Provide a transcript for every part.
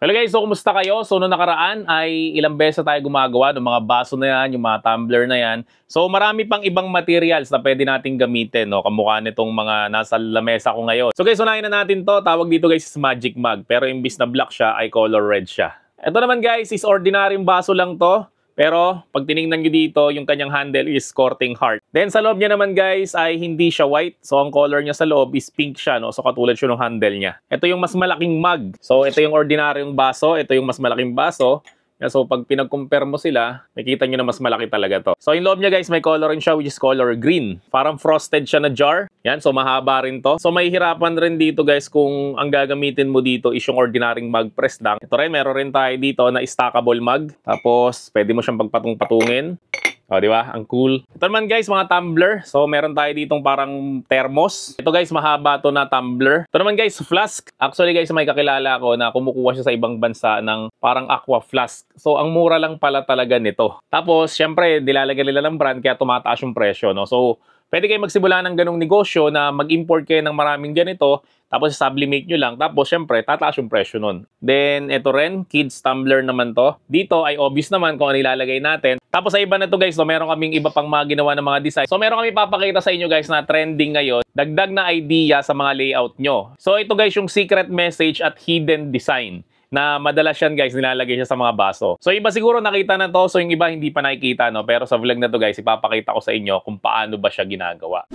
Hello guys, so kumusta kayo? So noong nakaraan ay ilang beses tayo gumagawa ng mga baso na yan, yung mga tumbler na yan. So marami pang ibang materials na pwede nating gamitin, no? Kamukha nitong mga nasa lamesa ko ngayon. So guys, unahin na natin to. Tawag dito guys is Magic Mug. Pero imbis na black siya ay color red siya. Ito naman guys is ordinaryong baso lang to. Pero pag tinignan nyo dito, yung kanyang handle is courting heart. Then sa loob niya naman guys ay hindi siya white. So ang color niya sa loob is pink siya, no? So katulad siya ng handle niya. Ito yung mas malaking mug. So ito yung ordinaryong baso, ito yung mas malaking baso. So pag pinag-compare mo sila, makita nyo na mas malaki talaga to. So yung loob niya guys, may color rin siya which is color green. Parang frosted siya na jar. Yan, so mahaba rin to. So mahihirapan rin dito guys kung ang gagamitin mo dito is yung ordinaryong mug press lang. Ito rin, meron rin tayo dito na stackable mug. Tapos pwede mo siyang pagpatung-patungin. O, di ba? Ang cool. Ito naman guys, mga tumbler. So, meron tayo ditong parang thermos. Ito guys, mahaba to na tumbler. Ito naman guys, flask. Actually guys, may kakilala ko na kumukuha siya sa ibang bansa ng parang aqua flask. So, ang mura lang pala talaga nito. Tapos, syempre, dilalagyan nila ng brand kaya tumataas yung presyo, no? So, pwede kayo magsimula ng ganong negosyo na mag-import kayo ng maraming ganito. Tapos, sublimate nyo lang. Tapos, syempre, tataas yung presyo nun. Then, ito rin, kids tumbler naman to. Dito ay obvious naman kung ano ilalagay natin. Tapos, sa iba na to guys, so, meron kaming iba pang mga ginawa ng mga design. So, meron kami papakita sa inyo guys na trending ngayon. Dagdag na idea sa mga layout nyo. So, ito guys yung secret message at hidden design na madalas yan guys, nilalagay siya sa mga baso. So, iba siguro nakita na to. So, yung iba hindi pa nakikita, no? Pero sa vlog na to guys, ipapakita ko sa inyo kung paano ba siya ginagawa.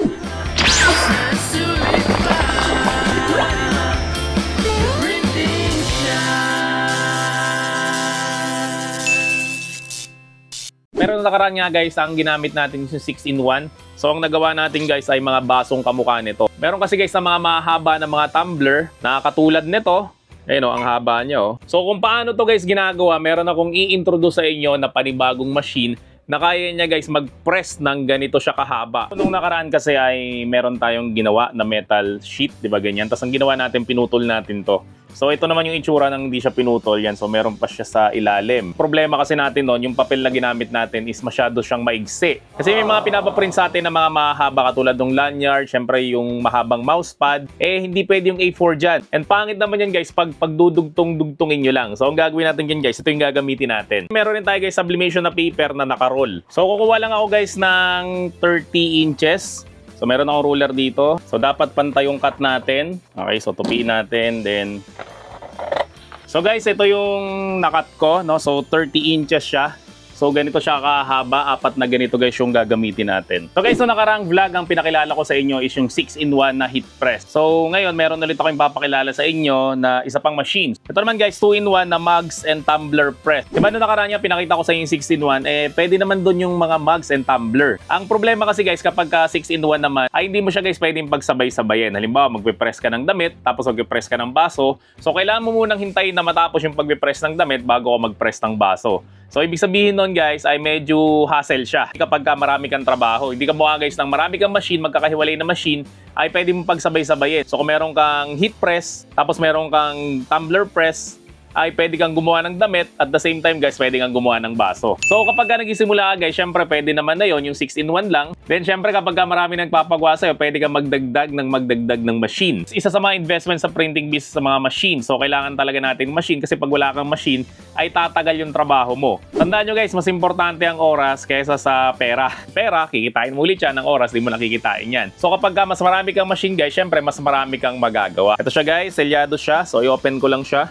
Pero nakaraan nga guys, ang ginamit natin yung 6-in-1. So ang nagawa natin guys ay mga basong kamukha nito. Meron kasi guys na mga mahaba na mga tumbler na katulad nito. Ayun o, ang haba niya o. So kung paano to guys ginagawa, meron akong i-introduce sa inyo na panibagong machine na kaya niya guys mag-press ng ganito siya kahaba. Nung nakaraan kasi ay meron tayong ginawa na metal sheet, di ba ganyan? Tapos ang ginawa natin, pinutol natin to. So ito naman yung itsura ng hindi siya pinutol yan. So meron pa siya sa ilalim. Problema kasi natin noon, yung papel na ginamit natin is masyado siyang maigsi. Kasi may mga pinapaprint sa atin na mga mahaba katulad ng lanyard, syempre yung mahabang mousepad, eh hindi pwede yung A4 dyan. And pangit naman yan guys pag pagdudugtong-dugtungin nyo lang. So ang gagawin natin dyan guys, ito yung gagamitin natin. Meron rin tayo guys sublimation na paper na nakaroll. So kukuha lang ako guys ng 30 inches. So meron akong ruler dito. So dapat pantay yung cut natin. Okay, so tupiin natin. Then so guys, ito yung nakat ko, no? So 30 inches siya. So ganito siya kahaba, apat na ganito guys yung gagamitin natin. So guys, so nakaraang vlog ang pinakilala ko sa inyo is yung 6-in-1 na heat press. So ngayon, meron ulit ako yung papakilala sa inyo na isa pang machine. Ito naman guys, 2-in-1 na mugs and tumbler press. Diba nung nakaraan niya, pinakita ko sa inyo yung 6-in-1, eh pwede naman dun yung mga mugs and tumbler. Ang problema kasi guys, kapag 6-in-1 naman, ay hindi mo siya guys pwedeng pagsabay-sabayin. Halimbawa, magpe-press ka ng damit, tapos magpe-press ka ng baso. So kailangan mo munang hintayin na matapos yung pagpe-press ng damit bago ka mag-press ng baso. So, ibig sabihin nun guys ay medyo hassle siya kapag marami kang trabaho. Hindi ka mukha guys ng marami kang machine, magkakahiwalay na machine, ay pwede mong pagsabay-sabayin. So, kung meron kang heat press, tapos meron kang tumbler press, ay pwede kang gumawa ng damit at the same time guys, pwede kang gumawa ng baso. So kapag nagsisimula ka guys, syempre pwede naman na yon yung 6-in-1 lang. Then syempre kapag marami nagpapagawa sa'yo, pwede kang magdagdag ng machine. Isa sa mga investment sa printing business sa mga machine. So kailangan talaga natin machine kasi pag wala kang machine, ay tatagal yung trabaho mo. Tandaan nyo guys, mas importante ang oras kaysa sa pera. Pera, kikitain mo ulit yan. Ang oras, di mo nakikitain yan. So kapag mas marami kang machine guys, syempre mas marami kang magagawa. Ito siya guys, selyado siya. So i-open ko lang siya.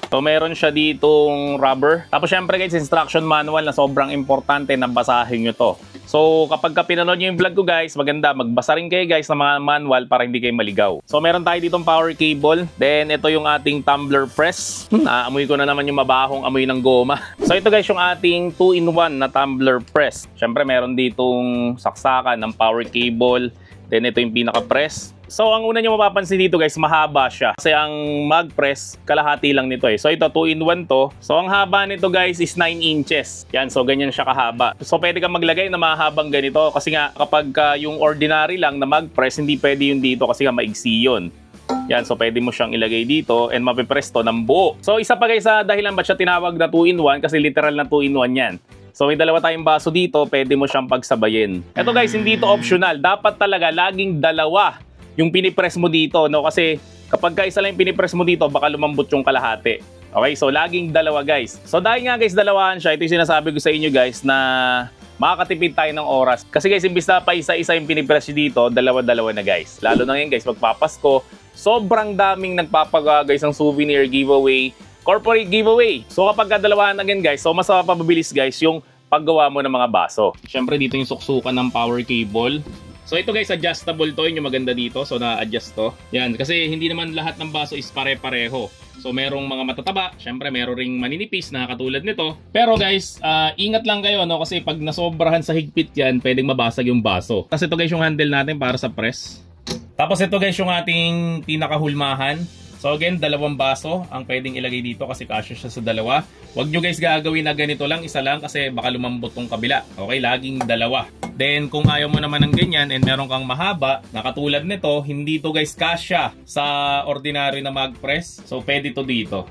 So, meron siya ditong rubber. Tapos, syempre guys, instruction manual na sobrang importante na basahin nyo to. So, kapag pinanood nyo yung vlog ko guys, maganda, magbasa rin kayo guys ng mga manual para hindi kayo maligaw. So, meron tayo ditong power cable. Then, ito yung ating tumbler press. Naamoy ko na naman yung mabahong amoy ng goma. So, ito guys yung ating 2-in-1 na tumbler press. Syempre, meron ditong saksakan ng power cable. Then, ito yung pinaka-press. So, ang una nyo mapapansin dito guys, mahaba siya. Kasi ang mag press, kalahati lang nito eh. So, ito 2-in-1 to. So, ang haba nito guys is 9 inches. Yan, so ganyan siya kahaba. So, pwede kang maglagay na mahabang ganito. Kasi nga, kapag yung ordinary lang na mag press, hindi pwede yung dito kasi nga maigsi yun. Yan, so pwede mo siyang ilagay dito and mapipress to ng buo. So, isa pa guys sa dahilan ba't siya tinawag na 2-in-1 kasi literal na 2-in-1 yan. So may dalawa tayong baso dito, pwede mo siyang pagsabayin. Ito guys, hindi ito optional. Dapat talaga laging dalawa yung pinipress mo dito, no? Kasi kapag isa lang yung pinipress mo dito, baka lumambot yung kalahati. Okay, so laging dalawa guys. So dahil nga guys dalawahan siya, ito yung sinasabi ko sa inyo guys na makakatipid tayo ng oras. Kasi guys, imbis na pa isa-isa yung pinipress dito, dalawa-dalawa na guys. Lalo na ngayon guys, magpapasko, sobrang daming nagpapagawa guys ng souvenir giveaway, corporate giveaway. So kapag dalawahan again guys, so mas mapabilis guys yung paggawa mo ng mga baso. Siyempre dito yung suksukan ng power cable. So ito guys, adjustable to, yun yung maganda dito. So na-adjust to. Yan, kasi hindi naman lahat ng baso is pare-pareho. So merong mga matataba, syempre meron ring maninipis na katulad nito. Pero guys, ingat lang kayo no, kasi pag nasobrahan sa higpit yan, pwedeng mabasag yung baso. Kasi ito guys yung handle natin para sa press. Tapos ito guys yung ating pinakahulmahan. So again, dalawang baso ang pwedeng ilagay dito kasi kasya siya sa dalawa. Huwag nyo guys gagawin na ganito lang, isa lang kasi baka lumambot tong kabila. Okay, laging dalawa. Then kung ayaw mo naman ng ganyan and meron kang mahaba na katulad nito, hindi to guys kasya sa ordinary na mag press. So pwede to dito.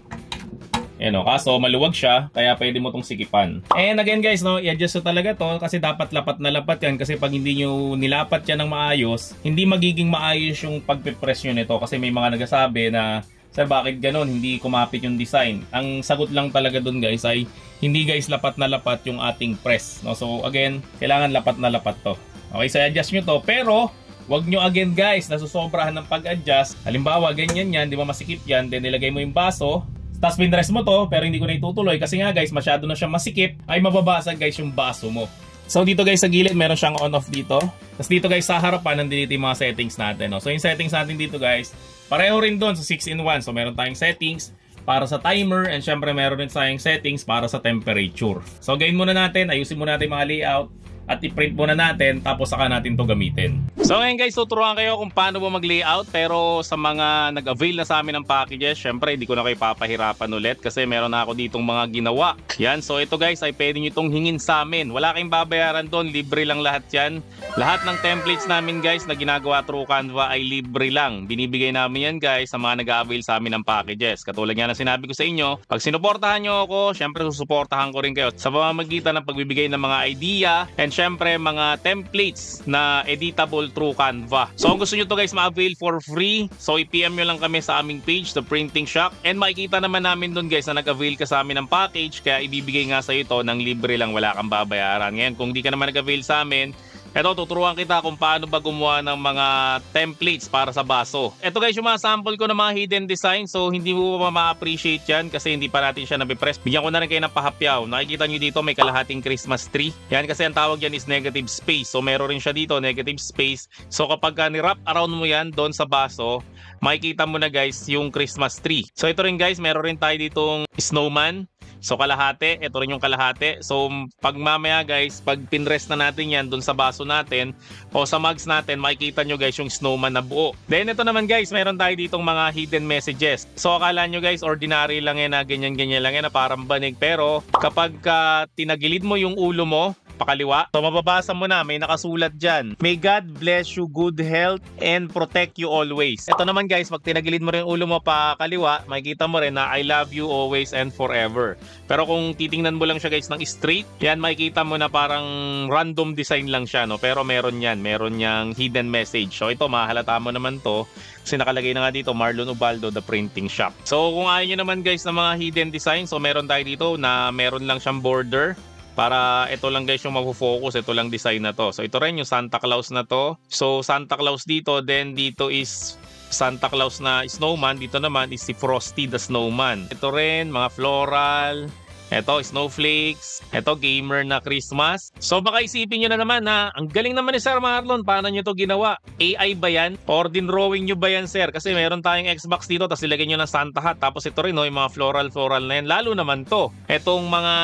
Ayan o, kaso maluwag siya, kaya pwede mo itong sikipan. And again guys, no, i-adjust talaga to kasi dapat lapat na lapat yan. Kasi pag hindi nyo nilapat yan ng maayos, hindi magiging maayos yung pagpipress nyo nito. Kasi may mga nagsasabi na, sir bakit ganon, hindi kumapit yung design. Ang sagot lang talaga dun guys ay, hindi guys lapat na lapat yung ating press. No? So again, kailangan lapat na lapat to. Okay, so i-adjust nyo to, pero wag nyo again guys, nasusobrahan ng pag-adjust. Halimbawa, ganyan yan, di ba masikip yan, then nilagay mo yung baso, tapos pinress mo to, pero hindi ko na itutuloy kasi nga guys, masyado na siya masikip, ay mababasag guys yung baso mo. So dito guys sa gilid, meron siyang on-off dito. Tapos dito guys sa harapan, nandito yung mga settings natin. No? So yung settings natin dito guys, pareho rin doon sa 6-in-1. So meron tayong settings para sa timer and syempre meron rin tayong settings para sa temperature. So gawin muna natin, ayusin muna natin yung mga layout at i-print muna natin tapos saka natin to gamitin. So ngayon guys, tuturuan kayo kung paano mo mag-layout, pero sa mga nag-avail na sa amin ng packages, syempre hindi ko na kayo papahirapan ulit kasi meron na ako ditong mga ginawa. Yan, so ito guys ay pwede nyo itong hingin sa amin. Wala kayong babayaran doon, libre lang lahat yan. Lahat ng templates namin guys na ginagawa through Canva ay libre lang. Binibigay namin yan guys sa mga nag-avail sa amin ng packages. Katulad nga na sinabi ko sa inyo, pag sinuportahan nyo ako, syempre susuportahan ko rin kayo sa pamamagitan ng pagbibigay ng mga idea and syempre mga templates na editable through Canva. So kung gusto nyo to guys ma-avail for free, so i-PM nyo lang kami sa aming page, The Printing Shop, and makikita naman namin dun guys na nag-avail ka sa amin ng package, kaya ibibigay nga sa ito ng libre lang, wala kang babayaran. Ngayon kung di ka naman nag-avail sa amin, eto, tuturuan kita kung paano ba gumawa ng mga templates para sa baso. Eto guys, yung mga sample ko ng mga hidden design. So, hindi mo pa ma-appreciate yan kasi hindi pa natin siya nabipress. Bigyan ko na rin kayo ng pahapyaw. Nakikita nyo dito may kalahating Christmas tree. Yan kasi ang tawag yan is negative space. So, meron rin siya dito, negative space. So, kapag ni-wrap around mo yan doon sa baso, makikita mo na guys yung Christmas tree. So, ito rin guys, meron rin tayo ditong snowman. So kalahati, ito rin yung kalahati. So pag mamaya guys, pag pinrest na natin yan dun sa baso natin o sa mugs natin, makikita nyo guys yung snowman na buo. Then ito naman guys, meron tayo ditong mga hidden messages. So akala nyo guys, ordinary lang yan na ganyan-ganyan lang yan na parang banig. Pero kapag tinagilid mo yung ulo mo, pakaliwa, so mababasa mo na, may nakasulat dyan, "May God bless you, good health, and protect you always." Ito naman guys, pag tinagilid mo rin ulo mo pakaliwa, makikita mo rin na "I love you always and forever." Pero kung titingnan mo lang siya guys ng straight, yan makikita mo na parang random design lang siya, no? Pero meron yan, meron niyang hidden message. So ito, mahalata mo naman to kasi nakalagay na nga dito, Marlon Ubaldo, The Printing Shop. So kung ayaw nyo naman guys ng mga hidden design, so meron tayo dito na meron lang siyang border. Para ito lang guys yung mag-focus, ito lang design na to. So ito rin yung Santa Claus na to. So Santa Claus dito, then dito is Santa Claus na snowman. Dito naman is si Frosty the Snowman. Ito rin, mga floral. Ito, snowflakes. Ito, gamer na Christmas. So baka isipin nyo na naman na ang galing naman ni Sir Marlon, paano nyo to ginawa? AI ba yan? Or din drawing nyo ba yan, sir? Kasi meron tayong Xbox dito, tapos ilagay nyo ng Santa hat. Tapos ito rin, no, yung mga floral na yan. Lalo naman to. Itong mga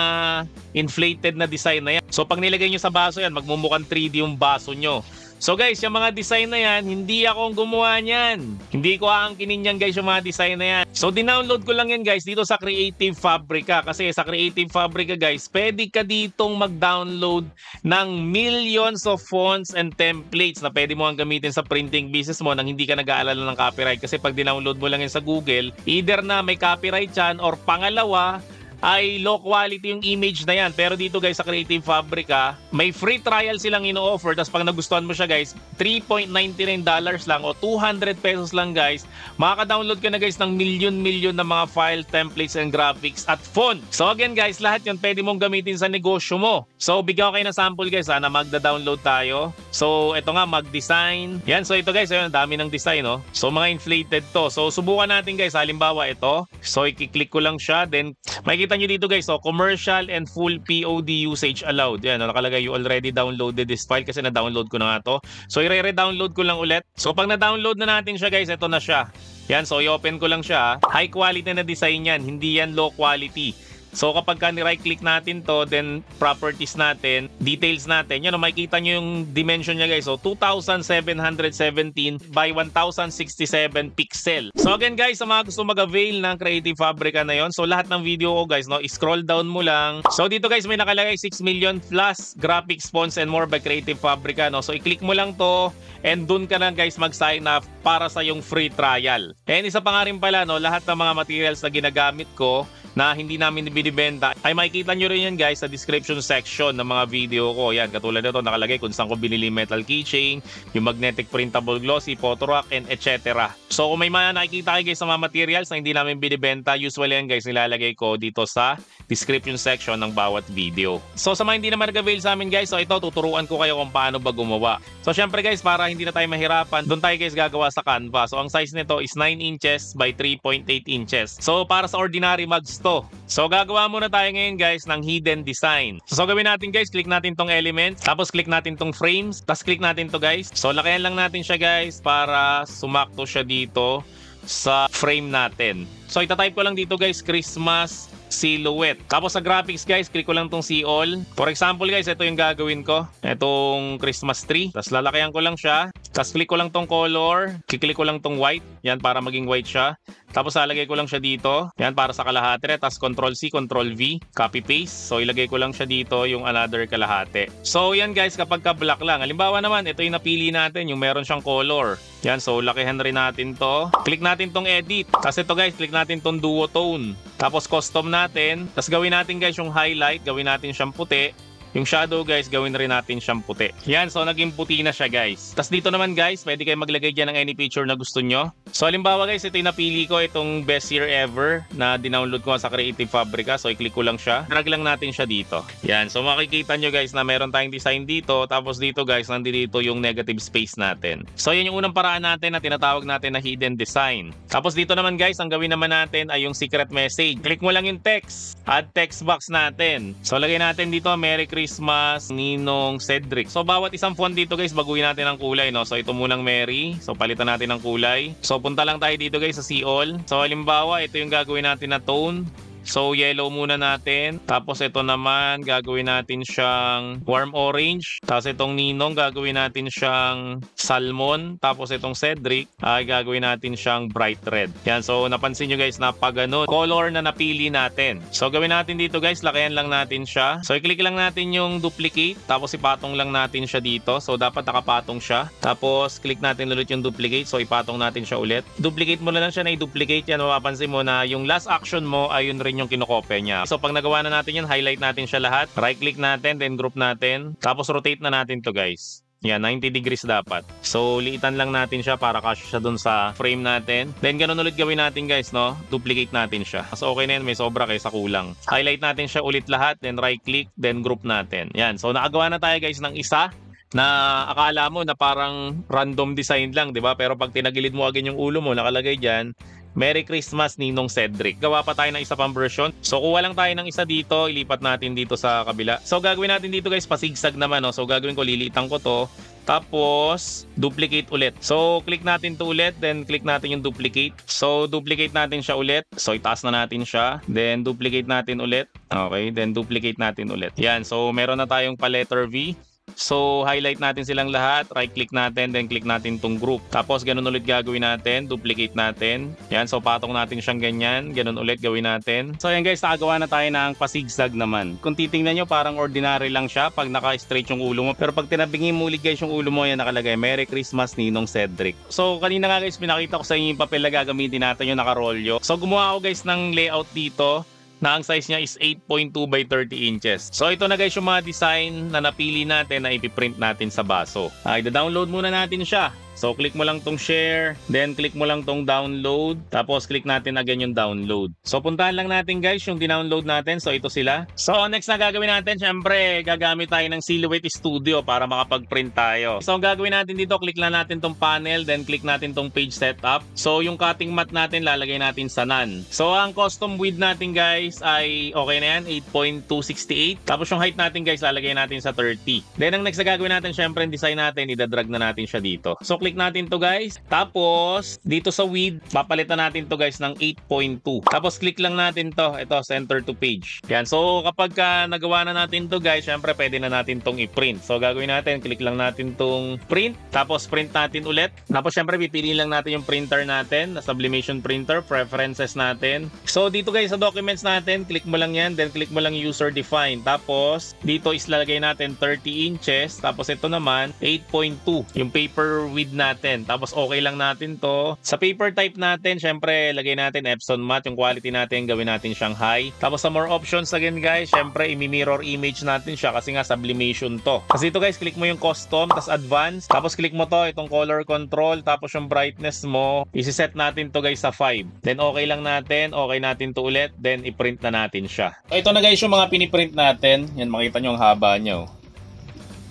inflated na design na yan. So pag nilagay nyo sa baso yan, magmumukhang 3D yung baso nyo. So guys, yung mga design na yan, hindi ako ang gumawa niyan. Hindi ko aangkinin yan guys yung mga design na yan. So dinownload ko lang yan guys dito sa Creative Fabrica. Kasi sa Creative Fabrica guys, pwede ka ditong mag-download ng millions of fonts and templates na pwede mo ang gamitin sa printing business mo nang hindi ka nag-aalala ng copyright. Kasi pag dinownload mo lang yan sa Google, either na may copyright yan or pangalawa, ay low quality yung image na yan. Pero dito guys sa Creative Fabrica, may free trial silang ino-offer. Tapos pag nagustuhan mo siya guys, $3.99 lang o 200 pesos lang guys, makaka-download ka na guys ng milyon-milyon na mga file, templates, and graphics at font. So again guys, lahat yun pwede mong gamitin sa negosyo mo. So bigyan ko kayo ng sample guys, sana magda-download tayo. So ito nga, mag-design. Yan, so ito guys, ayun, dami ng design, no? So mga inflated to. So subukan natin guys, halimbawa ito. So i-click ko lang siya, then makikita nyo dito guys, so commercial and full POD usage allowed. Yan, nakalagay you already downloaded this file kasi na-download ko na nga to. So i-re-download ko lang ulit. So pag na-download na natin siya guys, ito na siya. Yan, so i-open ko lang siya. High quality na design yan, hindi yan low quality. So kapag right click natin to, then properties natin, details natin, yan, makikita nyo yung dimension niya guys. So 2717 by 1067 pixel. So again guys, sa mga gusto mag-avail ng Creative Fabrica na yon, so lahat ng video ko guys, no, scroll down mo lang. So dito guys may nakalagay 6 million plus graphics, fonts and more by Creative Fabrica, no. So i-click mo lang to and dun ka na guys mag-sign up para sa yung free trial. And isa pa nga rin pala, no, lahat ng mga materials na ginagamit ko na hindi namin binibenta ay makikita nyo rin yan guys sa description section ng mga video ko. Yan, katulad nito nakalagay kung saan ko binili metal keychain, yung magnetic printable glossy, photo rack, and etc. So kung may mga nakikita kayo guys sa mga materials na hindi namin binibenta, usually yan guys nilalagay ko dito sa description section ng bawat video. So sa mga hindi naman nag-avail sa amin guys, so ito tuturuan ko kayo kung paano ba gumawa. So syempre guys, para hindi na tayo mahirapan, doon tayo guys gagawa sa Canva. So ang size nito is 9 inches by 3.8 inches. So para sa ordinary mugs to. So gagawa muna tayo ngayon guys ng hidden design. So gawin natin guys, click natin tong element, tapos click natin tong frames, tapos click natin to guys. So lakayan lang natin siya guys para sumakto siya dito sa frame natin. So itatype ko lang dito guys, Christmas silhouette. Tapos sa graphics guys, click ko lang tong see all. For example guys, ito yung gagawin ko. Itong Christmas tree. Tapos lalakayan ko lang siya. Tapos click ko lang tong color. Kiklik ko lang tong white. Yan, para maging white siya. Tapos lalagay ko lang siya dito. Yan, para sa kalahati. Tapos Ctrl C, Ctrl V. Copy paste. So ilagay ko lang siya dito yung another kalahati. So yan guys, kapag ka-black lang. Halimbawa naman, ito yung napili natin. Yung meron siyang color. Yan, so lakihan rin natin to. Click natin tong edit. Tapos ito guys, click natin tong duotone. Tapos custom natin. Tapos gawin natin guys yung highlight. Gawin natin siyang puti. Yung shadow guys, gawin rin natin siyang puti. Yan, so naging puti na siya guys. Tapos dito naman guys, pwede kayo maglagay dyan ng any picture na gusto nyo. So halimbawa guys, ito yung napili ko, itong best year ever na dinownload ko sa Creative Fabrica. So i-click ko lang siya. Drag lang natin siya dito. Yan, so makikita nyo guys na meron tayong design dito. Tapos dito guys, nandito yung negative space natin. So yan yung unang paraan natin na tinatawag natin na hidden design. Tapos dito naman guys, ang gawin naman natin ay yung secret message. Click mo lang yung text. Add text box natin. So lagay natin dito, Merry Christmas, Ninong Cedric. So bawat isang font dito guys, baguhin natin ang kulay, no? So ito munang Merry. So palitan natin ng kulay. So punta lang tayo dito guys sa see all. So halimbawa, ito yung gagawin natin na tone. So yellow muna natin. Tapos ito naman, gagawin natin siyang warm orange. Tapos itong Ninong, gagawin natin siyang salmon. Tapos itong Cedric, ay gagawin natin siyang bright red. Yan, so napansin nyo guys na pag ano, color na napili natin. So gawin natin dito guys, lakayan lang natin siya. So i-click lang natin yung duplicate. Tapos ipatong lang natin siya dito. So dapat nakapatong siya. Tapos click natin ulit yung duplicate. So ipatong natin siya ulit. Duplicate mo na lang siya na i-duplicate. Yan, mapapansin mo na yung last action mo ay yun rin yung kinokopya niya. So pag nagawa na natin yan, highlight natin siya lahat. Right click natin, then group natin. Tapos rotate na natin to guys. Yan, 90 degrees dapat. So liitan lang natin siya para kasya siya dun sa frame natin. Then ganun ulit gawin natin guys, no? Duplicate natin siya. So okay na yan, may sobra kaysa kulang. Highlight natin siya ulit lahat, then right click, then group natin. Yan, so nakagawa na tayo guys ng isa na akala mo na parang random design lang, di ba? Pero pag tinagilid mo agad yung ulo mo, nakalagay dyan, Merry Christmas, Ninong Cedric. Gawa pa tayo ng isa pang version. So kuha lang tayo ng isa dito, ilipat natin dito sa kabila. So gagawin natin dito guys, pasigsag naman, no? So gagawin ko, lilitan ko to. Tapos, duplicate ulit. So, click natin to ulit. Then, click natin yung duplicate. So, duplicate natin siya ulit. So, itaas na natin siya. Then, duplicate natin ulit. Okay. Then, duplicate natin ulit. Yan. So, meron na tayong pa letter V. So, highlight natin silang lahat. Right-click natin. Then, click natin tong group. Tapos, ganun ulit gagawin natin. Duplicate natin. Yan. So, patong natin siyang ganyan. Ganun ulit gawin natin. So, yan guys. Nakagawa na tayo ng pasigsag naman. Kung titingnan nyo, parang ordinary lang siya pag naka-straight yung ulo mo. Pero pag tinabingin mo ulit guys yung ulo mo, yan nakalagay, Merry Christmas, Ninong Cedric. So, kanina nga guys, pinakita ko sa inyo yung papel na gagamitin natin yung naka-rolyo. So, gumawa ako guys ng layout dito na ang size niya is 8.2 by 30 inches. So ito na guys yung mga design na napili natin na ipiprint natin sa baso. I-download muna natin siya. So click mo lang tong share, then click mo lang tong download, tapos click natin again yung download. So puntahan lang natin guys yung dinownload natin. So ito sila. So next na gagawin natin, syempre gagamit tayo ng Silhouette Studio para makapag-print tayo. So ang gagawin natin dito, click lang natin tong panel, then click natin tong page setup. So yung cutting mat natin lalagay natin sa none. So ang custom width natin guys ay okay na yan, 8.268. Tapos yung height natin guys lalagay natin sa 30. Then ang next na gagawin natin, syempre yung design natin, idadrag na natin siya dito. So click natin to guys. Tapos dito sa width, papalitan natin to guys ng 8.2. Tapos click lang natin to. Ito, center to page. Yan. So kapag nagawa na natin to guys, syempre pwede na natin tong i-print. So gagawin natin, click lang natin tong print. Tapos print natin ulit. Tapos syempre pipiliin lang natin yung printer natin, na sublimation printer, preferences natin. So dito guys sa documents natin, click mo lang yan, then click mo lang user define. Tapos dito is lalagay natin 30 inches. Tapos ito naman 8.2 yung paper width natin. Tapos okay lang natin to. Sa paper type natin, syempre lagay natin Epson matte. Yung quality natin, gawin natin siyang high. Tapos sa more options again guys, syempre i-mirror image natin siya kasi nga sublimation to. Kasi ito guys, click mo yung custom, tapos advanced. Tapos click mo to, itong color control. Tapos yung brightness mo, isi-set natin to guys sa 5. Then okay lang natin, okay natin to ulit. Then i-print na natin siya. So ito na guys yung mga piniprint natin. Yan, makita nyo ang haba nyo.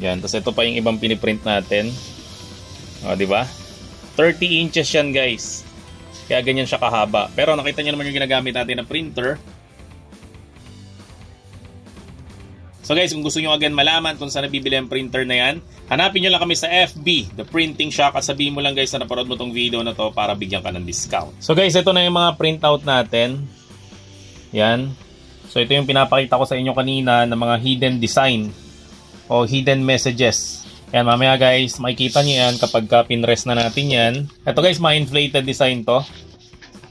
Yan, tapos ito pa yung ibang piniprint natin. O, di ba? 30 inches yan, guys. Kaya ganyan siya kahaba. Pero nakita niyo naman yung ginagamit natin na printer. So guys, kung gusto niyo again malaman kung saan nabibili ang printer na yan, hanapin niyo lang kami sa FB, The Printing Shop, at sabihin mo lang guys na napanood mo tong video na to para bigyan ka ng discount. So guys, ito na yung mga printout natin. Yan. So ito yung pinapakita ko sa inyo kanina ng mga hidden design o hidden messages. Yan, mamaya guys, makikita nyo yan kapag pinrest na natin yan. Ito guys, ma-inflated design to.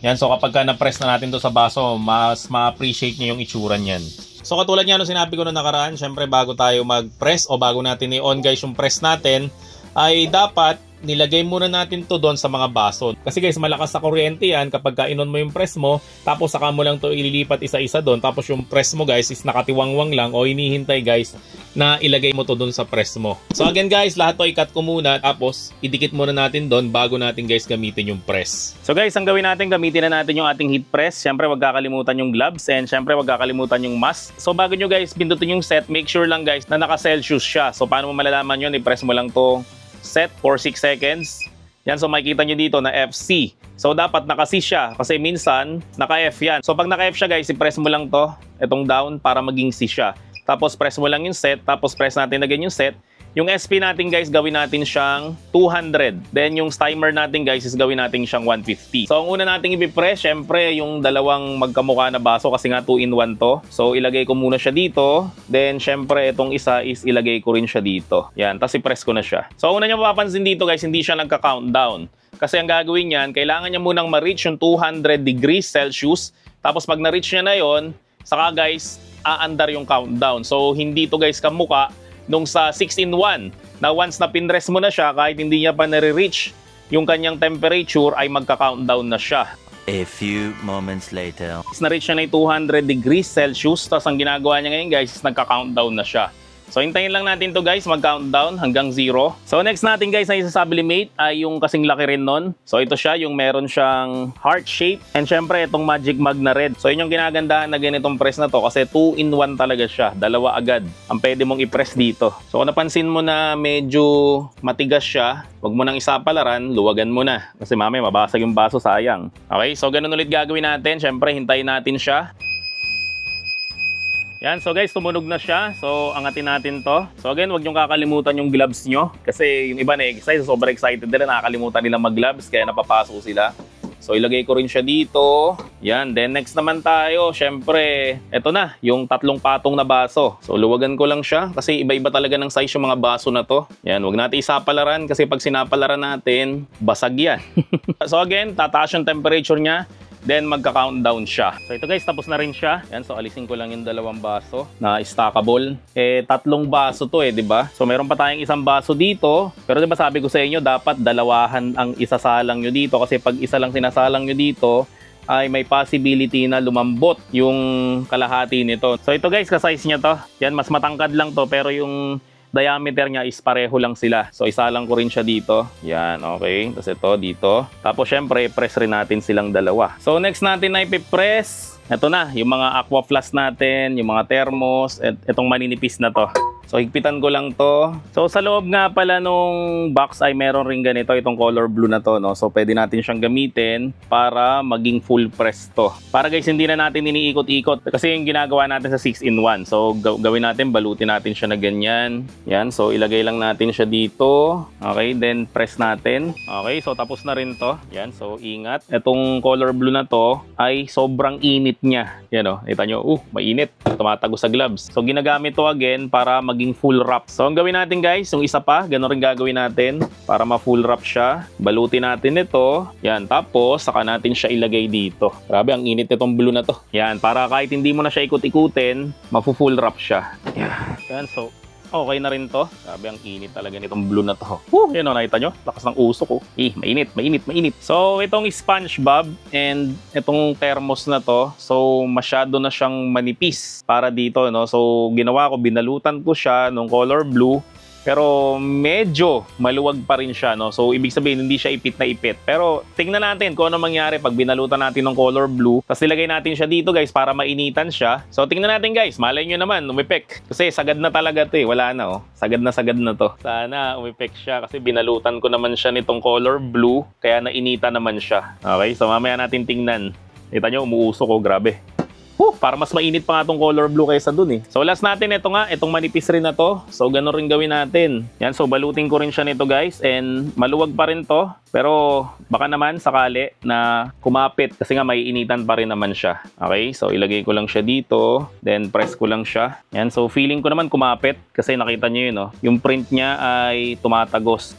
Yan, so kapag na-press na natin to sa baso, mas ma-appreciate nyo yung itsura niyan. So katulad nga nung sinabi ko na nakaraan, syempre bago tayo mag-press o bago natin i-on guys yung press natin, ay dapat nilagay muna natin to doon sa mga baso. Kasi guys, malakas sa kuryente yan kapag ka-inon mo yung press mo, tapos saka mo lang to ililipat isa-isa doon, tapos yung press mo guys is nakatiwangwang lang o hinihintay guys na ilagay mo to doon sa press mo. So again guys, lahat to i-cut ko muna, tapos idikit muna natin doon bago natin guys gamitin yung press. So guys, ang gawin natin, gamitin na natin yung ating heat press. Siyempre wag kakalimutan yung gloves, and siyempre wag kakalimutan yung mask. So bago nyo guys pindutin yung set, make sure lang guys na naka-Celsius siya. So paano mo malalaman yun? I-press mo lang to set for 6 seconds. Yan, so makikita nyo dito na FC. So dapat naka-C siya kasi minsan naka-F yan. So pag naka-F siya guys, i-press mo lang to, itong down para maging C siya. Tapos press mo lang yung set, tapos press natin again yung set. Yung SP natin guys, gawin natin siyang 200. Then yung timer natin guys is gawin natin siyang 150. So ang una nating i-press, syempre yung dalawang magkamukha na baso kasi nga 2-in-1 to. So ilagay ko muna siya dito. Then syempre itong isa is ilagay ko rin siya dito. Yan, tapos i-press ko na siya. So una niyo mapapansin dito guys, hindi siya nagka-countdown. Kasi ang gagawin niyan, kailangan niya munang ma-reach yung 200 degrees Celsius. Tapos pag na-reach niya na yon, saka guys, aandar yung countdown. So hindi to guys kamuka nung sa 6-in-1 na once na pinrest mo na siya, kahit hindi niya pa nare-reach yung kanyang temperature, ay magka-countdown na siya. A few moments later. Na-reach siya na yung 200 degrees Celsius, tapos ang ginagawa niya ngayon guys is nagka-countdown na siya. So hintayin lang natin to guys mag-countdown hanggang 0. So next natin guys na isa-sublimate ay yung kasing laki rin nun. So ito siya, yung meron siyang heart shape, and syempre itong magic mag na red. So yun yung ginagandahan na ganitong press na to kasi 2-in-1 talaga siya. Dalawa agad ang pwede mong i-press dito. So kung napansin mo na medyo matigas siya, wag mo nang isapalaran, luwagan mo na. Kasi mamaya mabasag yung baso, sayang. Okay, so ganun ulit gagawin natin. Syempre hintayin natin siya. Yan, so guys, tumunog na siya. So, angatin natin to. So again, huwag niyong kakalimutan yung gloves nyo. Kasi yung iba na-excite, sobrang excited nila, nakakalimutan nila mag-gloves, kaya napapaso sila. So, ilagay ko rin siya dito. Yan, then next naman tayo, syempre, eto na, yung 3 patong na baso. So, luwagan ko lang siya, kasi iba-iba talaga ng size yung mga baso na to. Yan, huwag natin isapalaran, kasi pag sinapalaran natin, basag yan. So again, tataas yung temperature niya. Then magka-countdown siya. So ito guys, tapos na rin siya. Yan, so alisin ko lang yung 2 baso na stackable. 3 baso to di ba? So meron pa tayong 1 baso dito. Pero di ba sabi ko sa inyo, dapat dalawahan ang isasalang nyo dito. Kasi pag isa lang sinasalang nyo dito, ay may possibility na lumambot yung kalahati nito. So ito guys, ka-size niya to. Yan, mas matangkad lang to pero yung diameter niya is pareho lang sila. So isa lang ko rin siya dito. Yan, okay. Tapos ito dito. Tapos syempre, press rin natin silang dalawa. So next natin na ipipress. Ito na, yung mga aqua flask natin, yung mga thermos, at itong maninipis na to. So higpitan ko lang to. So sa loob nga pala nung box ay meron rin ganito, itong color blue na to, no? So pwede natin siyang gamitin para maging full press to. Para guys, hindi na natin iniikot-ikot kasi yung ginagawa natin sa 6-in-1. So gawin natin, balutin natin siya na ganyan. Yan, so ilagay lang natin siya dito. Okay, then press natin. Okay, so tapos na rin to. Yan, so ingat. Itong color blue na to ay sobrang init niya. Yan o, kita nyo, mainit. Tumatago sa gloves. So ginagamit to again para maging full wrap. So ang gawin natin guys, yung isa pa, gano'n rin gagawin natin para ma-full wrap siya. Balutin natin ito. Yan, tapos saka natin siya ilagay dito. Grabe, ang init nitong blue na to. Yan, para kahit hindi mo na siya ikot-ikutin, ma-full wrap siya. Yan, so okay na rin to. Grabe, ang init talaga nitong blue na to. Yan o, nakita nyo? Lakas ng usok ko. Mainit, mainit, mainit. So, itong SpongeBob and itong thermos na to, so, masyado na siyang manipis para dito, no? So, ginawa ko, binalutan ko siya nung color blue. Pero medyo maluwag pa rin siya, no? So, ibig sabihin, hindi siya ipit na ipit. Pero, tingnan natin kung ano mangyari pag binalutan natin ng color blue. Tapos, nilagay natin siya dito, guys, para mainitan siya. So, tingnan natin, guys. Malay nyo naman, umipek. Kasi, sagad na talaga to, eh. Wala na, oh. Sagad na to. Sana, umipek siya. Kasi, binalutan ko naman siya nitong color blue. Kaya, nainitan naman siya. Okay? So, mamaya natin tingnan. Kita nyo, umuusok ko. Grabe. Para mas mainit pa nga itong color blue kaysa dun eh. So last natin, ito nga, itong manipis rin na to. So ganun rin gawin natin. Yan, so balutin ko rin siya nito guys. And maluwag pa rin to. Pero baka naman sakali na kumapit kasi nga may initan pa rin naman siya. Okay, so ilagay ko lang siya dito. Then press ko lang siya. Yan, so feeling ko naman kumapit. Kasi nakita nyo yun, no? Yung print niya ay tumatagos.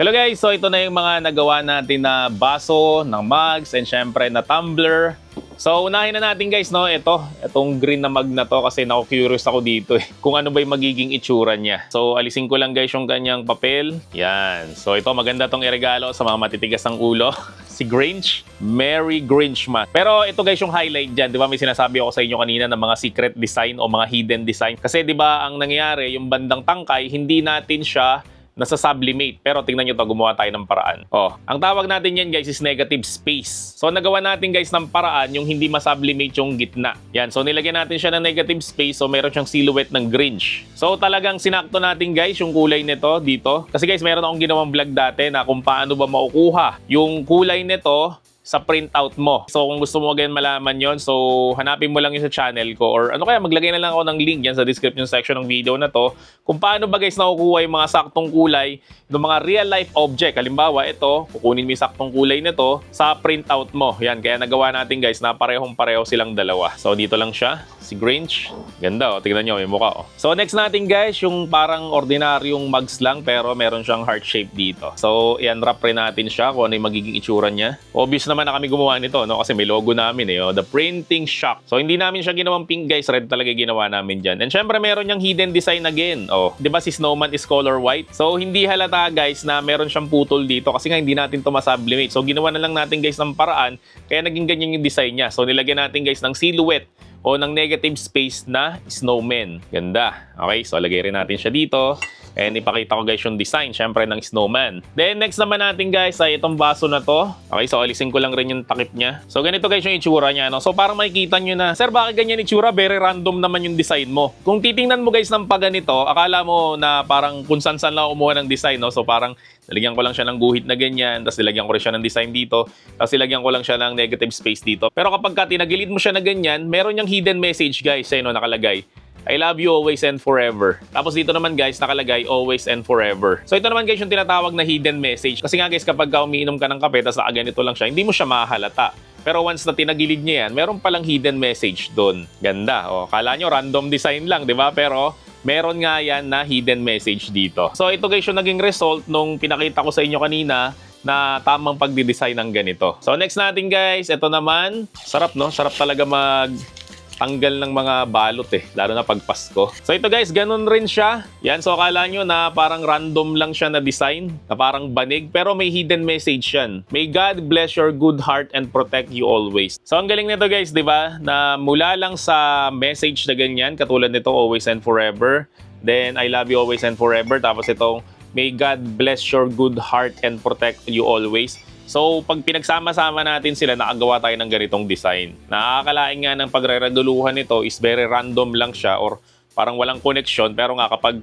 Hello guys, so ito na yung mga nagawa natin na baso, ng mugs, and syempre na tumbler. So unahin na natin guys, no, itong green na mug na to kasi curious ako dito eh, kung ano ba yung magiging itsura niya. So alisin ko lang guys yung kanyang papel. Yan, so ito maganda tong iregalo sa mga matitigas ang ulo. Si Grinch, Merry Grinchmas. Pero ito guys yung highlight dyan, di ba may sinasabi ako sa inyo kanina ng mga secret design o mga hidden design. Kasi di ba ang nangyari, yung bandang tangkay, hindi natin siya nasa sublimate. Pero tingnan nyo to, gumawa tayo ng paraan. Ang tawag natin yan guys is negative space. So nagawa natin guys ng paraan yung hindi masublimate yung gitna. Yan, so nilagyan natin siya ng negative space, so meron siyang silhouette ng Grinch. So talagang sinakto natin guys yung kulay nito dito. Kasi guys meron akong ginawang vlog dati na kung paano ba makukuha yung kulay nito sa printout mo. So kung gusto mo again malaman yon, so hanapin mo lang yun sa channel ko or ano kaya maglagay na lang ako ng link yan sa description section ng video na to kung paano ba guys nakukuha yung mga saktong kulay ng mga real life object. Halimbawa ito, kukunin mo yung saktong kulay nito sa printout mo. Yan, kaya nagawa natin guys na parehong-pareho silang dalawa. So dito lang siya, si Grinch. Ganda, tignan nyo, may mukha So next natin guys, yung parang ordinaryong mugs lang pero meron siyang heart shape dito. So i-unwrap rin natin siya kung ano yung magiging itsura niya. Obvious naman na kami gumawa nito, no? Kasi may logo namin eh, The Printing Shop. So hindi namin siya ginawang pink guys, red talaga ginawa namin dyan. And syempre meron niyang hidden design again. Di ba si Snowman is color white? So hindi halata guys na meron siyang putol dito kasi nga hindi natin to masublimate. So ginawa na lang natin guys ng paraan kaya naging ganyan yung design niya. So nilagyan natin guys ng silhouette o ng negative space na snowman. Ganda. Okay, so lagay rin natin siya dito. And ipakita ko guys yung design, syempre ng snowman. Then next naman natin guys ay itong baso na to. Okay, so alisin ko lang rin yung takip niya. So ganito guys yung itsura niya, no? So parang makikita nyo na, sir bakit ganyan itsura? Very random naman yung design mo. Kung titingnan mo guys ng paganito, akala mo na parang kung saan-saan lang umuha ng design, no? So parang nilagyan ko lang siya ng guhit na ganyan, tapos nilagyan ko rin siya ng design dito, tapos nilagyan ko lang siya ng negative space dito. Pero kapag tinagilid mo siya na ganyan, meron yung hidden message guys, no, nakalagay. I love you always and forever. Tapos dito naman guys, nakalagay always and forever. So ito naman guys yung tinatawag na hidden message. Kasi nga guys, kapag umiinom ka ng kape, tapos nakaganito lang siya, hindi mo siya mahalata. Pero once na tinagilid niya yan, meron palang hidden message doon. Ganda. Kala nyo random design lang, di ba? Pero meron nga yan na hidden message dito. So ito guys yung naging result nung pinakita ko sa inyo kanina na tamang pagdidesign ng ganito. So next natin guys, ito naman, sarap no? Sarap talaga tanggal ng mga balot eh, lalo na pag Pasko. So ito guys, ganun rin siya. Yan, so akala nyo na parang random lang siya na design, na parang banig, pero may hidden message yan. May God bless your good heart and protect you always. So ang galing nito guys, di ba? Na mula lang sa message na ganyan, katulad nito, always and forever. Then, I love you always and forever. Tapos itong, may God bless your good heart and protect you always. So, pag pinagsama-sama natin sila, nakagawa tayo ng ganitong design. Nakakalain nga ng pagre-reguluhan nito is very random lang siya or parang walang connection. Pero nga kapag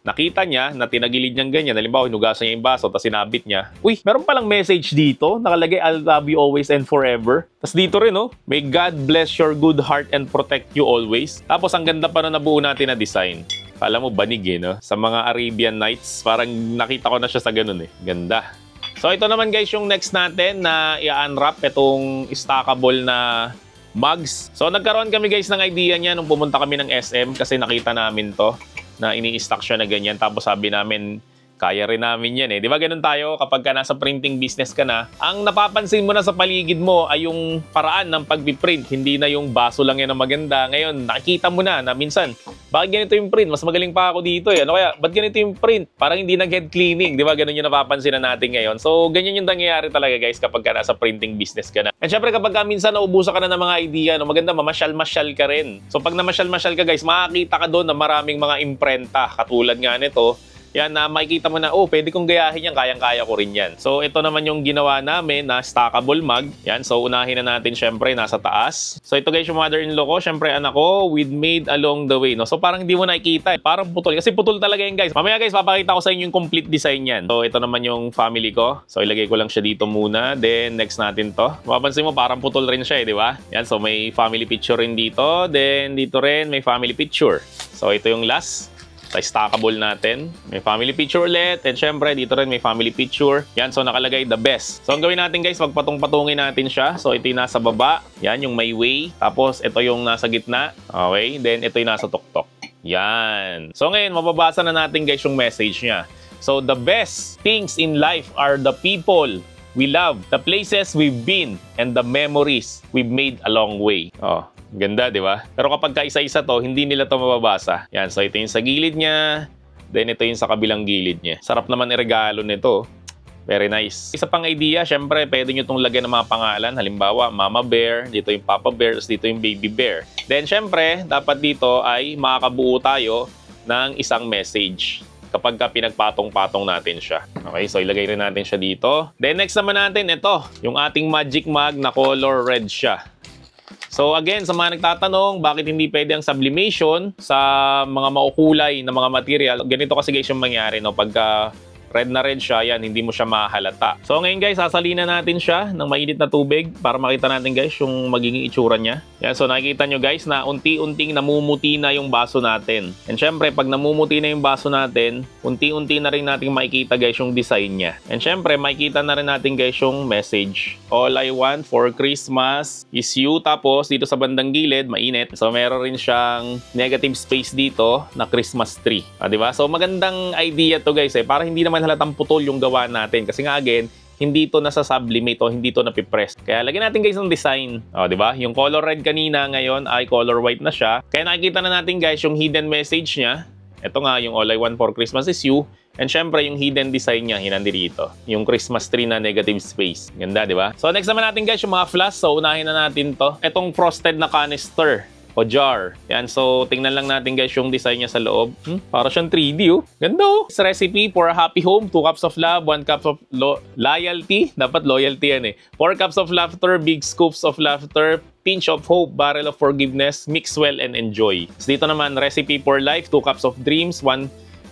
nakita niya na tinagilid niyang ganyan, halimbawa hinugasan niya yung baso tapos sinabit niya, uy, meron palang message dito, nakalagay I love you always and forever. Tapos dito rin, oh, may God bless your good heart and protect you always. Tapos ang ganda pa na nabuo natin na design. Kala mo banig eh, no? Sa mga Arabian Nights, parang nakita ko na siya sa ganun eh. Ganda. So ito naman guys yung next natin na i-unwrap itong stackable na mugs. So nagkaroon kami guys ng idea niya nung pumunta kami ng SM kasi nakita namin to na ini-stack siya na ganyan. Tapos sabi namin, kaya rin namin yan eh. Di ba ganun tayo kapag ka nasa printing business ka na, ang napapansin mo na sa paligid mo ay yung paraan ng pagpiprint. Hindi na yung baso lang yan na maganda. Ngayon, nakikita mo na minsan, bakit ganito yung print? Mas magaling pa ako dito eh. Ano kaya, ba't ganito yung print? Parang hindi nag-head cleaning. Di ba ganun yung napapansin na natin ngayon? So, ganyan yung nangyayari talaga guys kapag ka nasa printing business ka na. And syempre kapag ka minsan naubusan ka na ng mga idea, no, maganda mamasyal-masyal ka rin. So, pag namasyal-masyal ka guys, makakita ka doon na maraming mga imprenta. Katulad nga nito, yan na makikita mo na, oh, pwede kong gayahin yan, kayang-kaya ko rin yan. So, ito naman yung ginawa namin na stackable mug. Yan, so unahin na natin syempre nasa taas. So, ito guys yung mother-in-law ko, syempre anak ko, with made along the way, no? So, parang hindi mo nakikita, eh. Parang putol. Kasi putol talaga yan guys. Mamaya guys, papakita ko sa inyo yung complete design yan. So, ito naman yung family ko. So, ilagay ko lang siya dito muna. Then, next natin to. Mapapansin mo, parang putol rin siya, eh, di ba? Yan, so may family picture rin dito. Then, dito rin may family picture. So, ito yung last. Sa stackable natin. May family picture ulit. And syempre, dito rin may family picture. Yan, so nakalagay the best. So, ang gawin natin guys, magpatong-patungin natin siya. So, ito yung nasa baba. Yan, yung may way. Tapos, ito yung nasa gitna. Okay. Then, ito yung nasa tuktok. Yan. So, ngayon, mababasa na natin guys yung message niya. So, the best things in life are the people we love, the places we've been, and the memories we've made along way. Oh. Ganda, di ba? Pero kapag kaisa-isa to, hindi nila to mababasa. Yan, so ito yung sa gilid niya. Then ito yung sa kabilang gilid niya. Sarap naman iregalo nito. Very nice. Isa pang idea, syempre, pwede nyo itong lagyan ng mga pangalan. Halimbawa, Mama Bear, dito yung Papa Bear, dito yung Baby Bear. Then, syempre, dapat dito ay makakabuo tayo ng isang message kapag ka pinagpatong-patong natin siya. Okay, so ilagay rin natin siya dito. Then, next naman natin, ito, yung ating magic mug na color red siya. So again, sa mga nagtatanong, bakit hindi pwede ang sublimation sa mga maukulay na mga material? Ganito kasi guys yung mangyari, no? Pagka red na red siya, yan, hindi mo siya mahalata. So ngayon guys, sasalina natin siya ng mainit na tubig para makita natin guys yung magiging itsura niya. Yan, so nakikita nyo guys na unti-unting namumuti na yung baso natin. And syempre, pag namumuti na yung baso natin, unti-unti na rin natin makikita guys yung design niya. And syempre, makikita na rin natin guys yung message. All I want for Christmas is you. Tapos dito sa bandang gilid, mainit. So meron rin siyang negative space dito na Christmas tree. Diba? So magandang idea to guys eh. Para hindi naman halatang putol yung gawa natin. Kasi nga again, hindi to nasa-sublimate o hindi to napipress. Kaya lagyan natin guys ng design. O, di ba? Yung color red kanina ngayon ay color white na siya. Kaya nakikita na natin guys yung hidden message niya. Ito nga yung All I Want for Christmas is You. And syempre yung hidden design niya hinandi dito. Yung Christmas tree na negative space. Ganda, di ba? So next naman natin guys yung mga flask. So unahin na natin to. Itong frosted na canister o jar. Yan, so tingnan lang natin guys yung design niya sa loob. Para siyang 3D oh. Ganda oh. It's recipe for a happy home. 2 cups of love, 1 cup of loyalty. Dapat loyalty yan eh. 4 cups of laughter, big scoops of laughter, pinch of hope, barrel of forgiveness, mix well and enjoy. So dito naman, recipe for life, 2 cups of dreams, 1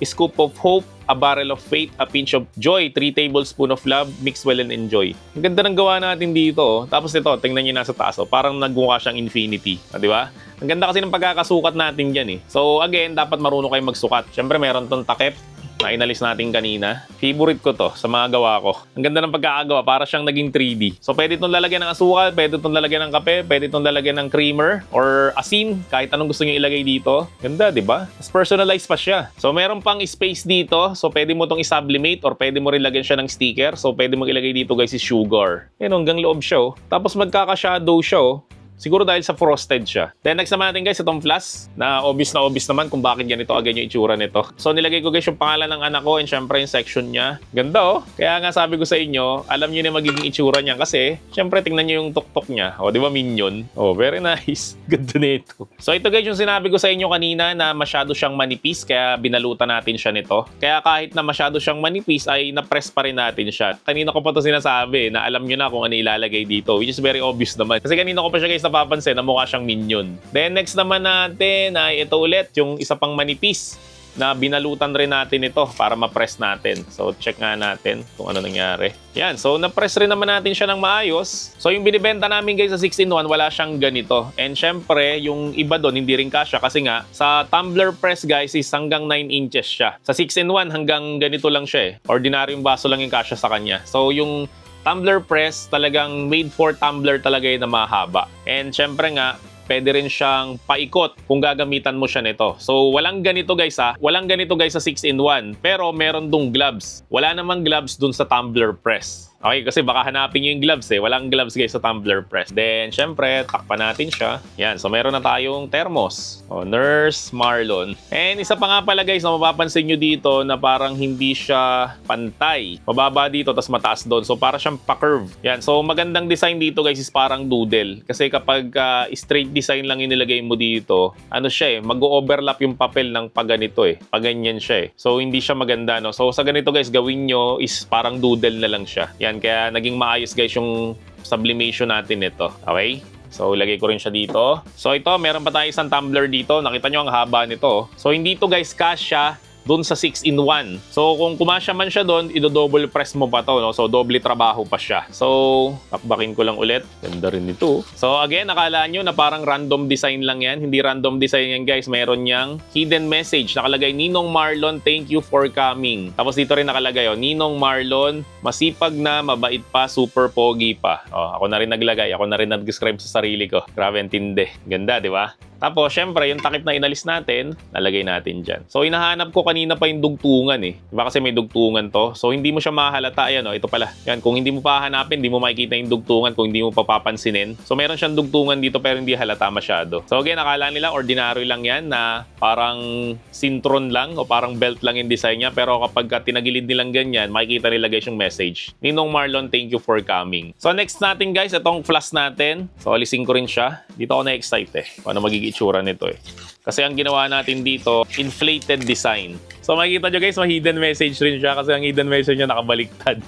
scoop of hope, a barrel of faith, a pinch of joy, 3 tablespoons of love, mix well and enjoy. Ang ganda ng gawa natin dito. Oh. Tapos ito, tingnan nyo nasa taas. Oh. Parang nagmukha siyang infinity. Ah, di ba? Ang ganda kasi ng pagkakasukat natin dyan eh. So again, dapat marunong kayong magsukat. Siyempre meron tong takip na inalis natin kanina. Favorite ko to sa mga gawa ko. Ang ganda ng pagkakagawa, para siyang naging 3D. So pwede itong lalagyan ng asukal, pwede itong lalagyan ng kape, pwede itong lalagyan ng creamer or asin, kahit anong gusto nyo ilagay dito. Ganda, di ba? Mas personalized pa siya. So meron pang space dito. So pwede mo itong isublimate or pwede mo rin lagyan siya ng sticker. So pwede mo ilagay dito guys is sugar. Yan, hanggang loob siya oh. Tapos magkaka-shadow siya oh. Siguro dahil sa frosted siya. Then next naman natin guys, itong flask na obvious naman kung bakit ganito agad yung itsura nito. So nilagay ko guys yung pangalan ng anak ko and syempre yung section niya. Ganda oh. Kaya nga sabi ko sa inyo, alam niyo na magiging itsura niya kasi syempre tingnan niyo yung tuktok niya. O di ba minion? Oh, very nice. Ganda nito. So ito guys yung sinabi ko sa inyo kanina na masyado siyang manipis kaya binalutan natin siya nito. Kaya kahit na masyado siyang manipis ay na-press pa rin natin siya. Kanina ko pa to sinasabi na alam niyo na kung ano ilalagay dito, which is very obvious naman. Kasi kanina ko pa siya guys napapansin na mukha siyang minion. Then next naman natin ay ito ulit, yung isa pang manipis na binalutan rin natin ito para ma-press natin. So check nga natin kung ano nangyari. Yan, so na-press rin naman natin siya ng maayos. So yung binibenta namin guys sa 6-in-1, wala siyang ganito. And syempre, yung iba doon hindi rin kasya kasi nga sa tumbler press guys is hanggang 9 inches siya. Sa 6-in-1 hanggang ganito lang siya eh. Ordinaryong baso lang yung kasya sa kanya. So yung tumbler press talagang made for tumbler talaga yun na mahaba. And syempre nga, pwede rin siyang paikot kung gagamitan mo siya nito. So walang ganito guys ha. Walang ganito guys sa 6-in-1. Pero meron dong gloves. Wala namang gloves dun sa tumbler press. Okay, kasi baka hanapin nyo yung gloves eh. Walang gloves guys sa tumbler press. Then, syempre, takpan natin siya. Yan, so meron na tayong thermos. O, Nurse Marlon. And isa pa nga pala guys, na mapapansin nyo dito na parang hindi siya pantay. Mababa dito, tas mataas doon. So, para siyang pa-curve. Yan, so magandang design dito guys is parang doodle. Kasi kapag straight design lang inilagay mo dito, ano siya eh, mag-overlap yung papel ng paganito eh. Paganyan siya eh. So, hindi siya maganda, no? So, sa ganito guys, gawin nyo is parang doodle na lang siya. Yan, kaya naging maayos guys yung sublimation natin nito. Okay? So, ilagay ko rin siya dito. So, ito, meron pa tayo isang tumbler dito. Nakita nyo ang haba nito. So, hindi to guys kasya doon sa 6-in-1. So, kung kumasya man siya doon, i-double press mo pa to, no? So, doble trabaho pa siya. So, takbakin ko lang ulit. Ganda rin ito. So, again, nakala nyo na parang random design lang yan. Hindi random design yan, guys. Meron niyang hidden message. Nakalagay, Ninong Marlon, thank you for coming. Tapos dito rin nakalagay, oh, Ninong Marlon, masipag na, mabait pa, super pogi pa. Oh, ako na rin naglagay. Ako na rin nag-describe sa sarili ko. Grabe, ang tindi. Ganda, di ba? Tapos, syempre, yung takip na inalis natin, nalagay natin dyan. So, hinahanap ko kanina pa yung dugtungan eh. Diba kasi may dugtungan to? So, hindi mo siya mahalata. Ayan, oh, ito pala. Yan, kung hindi mo pa hahanapin, hindi mo makikita yung dugtungan kung hindi mo papapansinin. So, meron siyang dugtungan dito pero hindi halata masyado. So, again, akala nila ordinary lang yan na parang sintron lang o parang belt lang yung design niya. Pero kapag tinagilid nilang ganyan, makikita nila guys yung message. Ninong Marlon, thank you for coming. So, next natin guys, itong flask natin. So, alisin ko rin siya. Dito ako na-excite eh. Paano magiging itsura nito eh. Kasi ang ginawa natin dito, inflated design. So makikita nyo guys, may hidden message rin siya kasi ang hidden message niya nakabaliktad.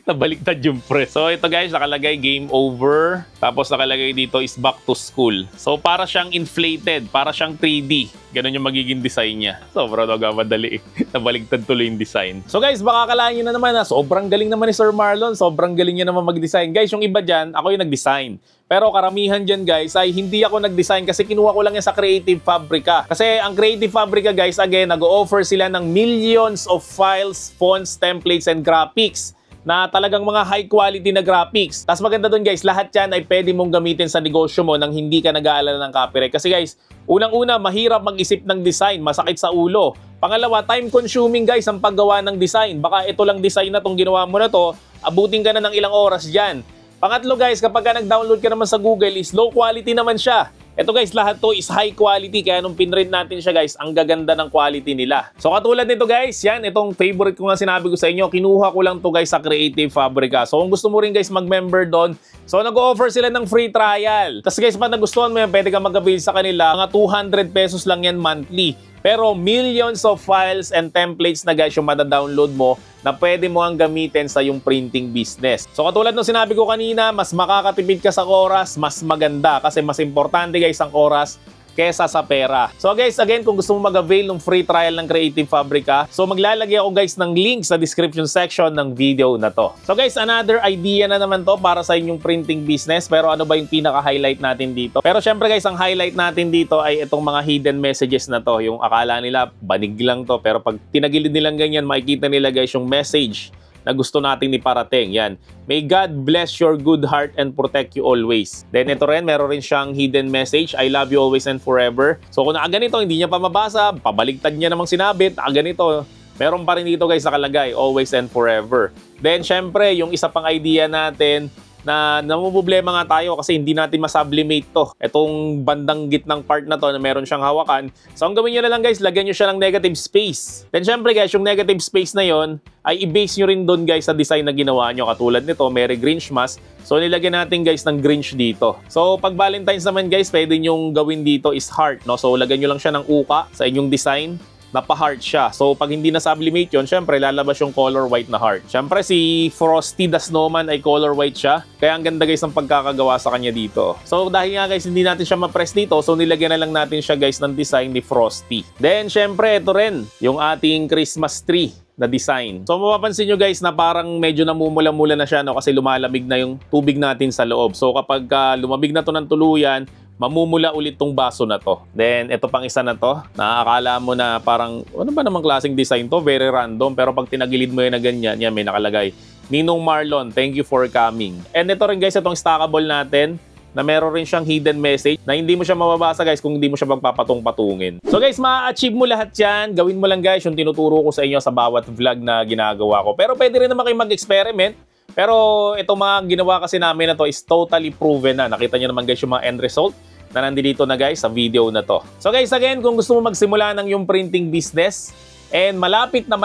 Nabaliktad yung press. So ito guys, nakalagay game over. Tapos nakalagay dito is back to school. So para siyang inflated, para siyang 3D. Ganun yung magiging design niya. Sobrang nagmamadali eh. Nabaligtad tuloy yung design. So guys, baka akalaan nyo na naman na sobrang galing naman ni Sir Marlon. Sobrang galing niya naman mag-design. Guys, yung iba dyan, ako yung nag-design. Pero karamihan dyan guys ay hindi ako nag-design kasi kinuha ko lang yan sa Creative Fabrica. Kasi ang Creative Fabrica guys, again, nag-offer sila ng millions of files, fonts, templates, and graphics na talagang mga high quality na graphics. Tapos maganda doon guys, lahat yan ay pwede mong gamitin sa negosyo mo nang hindi ka nag-aalala ng copyright. Kasi guys, unang-una, mahirap mag-isip ng design, masakit sa ulo. Pangalawa, time consuming guys ang paggawa ng design. Baka ito lang design na tong ginawa mo na to, abutin ka na ng ilang oras dyan. Pangatlo guys, kapag nag-download ka naman sa Google is low quality naman siya. Ito guys, lahat to is high quality kaya nung pinrint natin siya guys, ang gaganda ng quality nila. So katulad nito guys, yan, itong favorite ko nga sinabi ko sa inyo, kinuha ko lang to guys sa Creative Fabrica. So kung gusto mo rin guys mag-member doon, so nag-offer sila ng free trial. Tapos guys, pag nagustuhan mo yan, pwede ka mag-avail sa kanila. Mga 200 pesos lang yan monthly. Pero millions of files and templates na guys yung mada-download mo na pwede mo ang gamitin sa yung printing business. So katulad ng sinabi ko kanina, mas makakatipid ka sa oras, mas maganda kasi mas importante guys ang oras kesa sa pera. So guys, again, kung gusto mo mag-avail ng free trial ng Creative Fabrica, so maglalagay ako guys ng link sa description section ng video na to. So guys, another idea na naman to para sa inyong printing business. Pero ano ba yung pinaka-highlight natin dito? Pero syempre guys, ang highlight natin dito ay itong mga hidden messages na to. Yung akala nila, banig lang to. Pero pag tinagilid nilang ganyan, makikita nila guys yung message na gusto nating iparating. Yan. May God bless your good heart and protect you always. Then ito rin, meron rin siyang hidden message. I love you always and forever. So kung nakaganito, hindi niya pa mabasa, pabaligtad niya namang sinabit, nakaganito, meron pa rin dito guys nakalagay, always and forever. Then syempre, yung isa pang idea natin, na namumblema nga tayo kasi hindi natin masublimate to. Itong bandang gitnang part na to na meron siyang hawakan. So ang gawin nyo na lang guys, lagyan nyo siya ng negative space. Then syempre guys, yung negative space na yon ay i-base nyo rin doon guys sa design na ginawa nyo. Katulad nito, Merry Grinchmas. So nilagyan natin guys ng Grinch dito. So pag Valentine's naman guys, pwede nyong gawin dito is heart. No? So lagyan nyo lang siya ng uka sa inyong design. Napa-heart siya. So, pag hindi na-sublimate yun, syempre, lalabas yung color white na heart. Syempre, si Frosty the Snowman ay color white siya. Kaya ang ganda guys ng pagkakagawa sa kanya dito. So, dahil nga guys, hindi natin siya ma-press dito, so nilagyan na lang natin siya guys ng design ni Frosty. Then, syempre, ito rin, yung ating Christmas tree na design. So, mapapansin nyo guys na parang medyo namumula-mula na siya, no? Kasi lumalamig na yung tubig natin sa loob. So, kapag lumamig na to ng tuluyan, mamumula ulit tong baso na to. Then, ito pang isa na to. Nakakala mo na parang, ano ba namang klaseng design to? Very random. Pero pag tinagilid mo yun na ganyan, yan, may nakalagay. Ninong Marlon, thank you for coming. And ito rin guys, itong stackable natin na meron rin siyang hidden message na hindi mo siya mababasa guys kung hindi mo siya magpapatong-patungin. So guys, ma-achieve mo lahat yan. Gawin mo lang guys yung tinuturo ko sa inyo sa bawat vlog na ginagawa ko. Pero pwede rin naman kayo mag-experiment. Pero itong mga ginawa kasi namin na to is totally proven na. Nakita nyo naman guys yung mga end result na nandito na guys sa video na to. So guys, again, kung gusto mo magsimula ng yung printing business and malapit na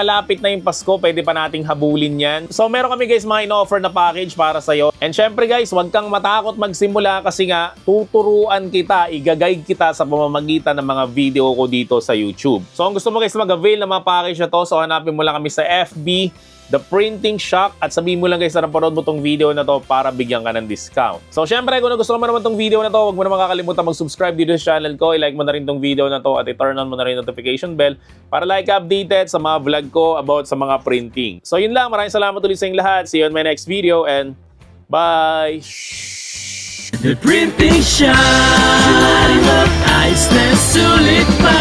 yung Pasko, pwede pa nating habulin yan. So meron kami guys mga in-offer na package para sa'yo. And syempre guys, huwag kang matakot magsimula kasi nga tuturuan kita, i-guide kita sa pamamagitan ng mga video ko dito sa YouTube. So kung gusto mo guys mag-avail ng mga package na to, so hanapin mo lang kami sa FB, The Printing Shock, at sabihin mo lang guys na napanood mo tong video na to para bigyan ka ng discount. So syempre kung gusto mo naman tong video na to, huwag mo naman kakalimutan mag-subscribe dito sa channel ko, i-like mo na rin tong video na to at i-turn on mo na rin notification bell para like updated sa mga vlog ko about sa mga printing. So yun lang, maraming salamat ulit sa inyong lahat. See you on my next video and bye! The Printing Shop, ayos na sulit pa.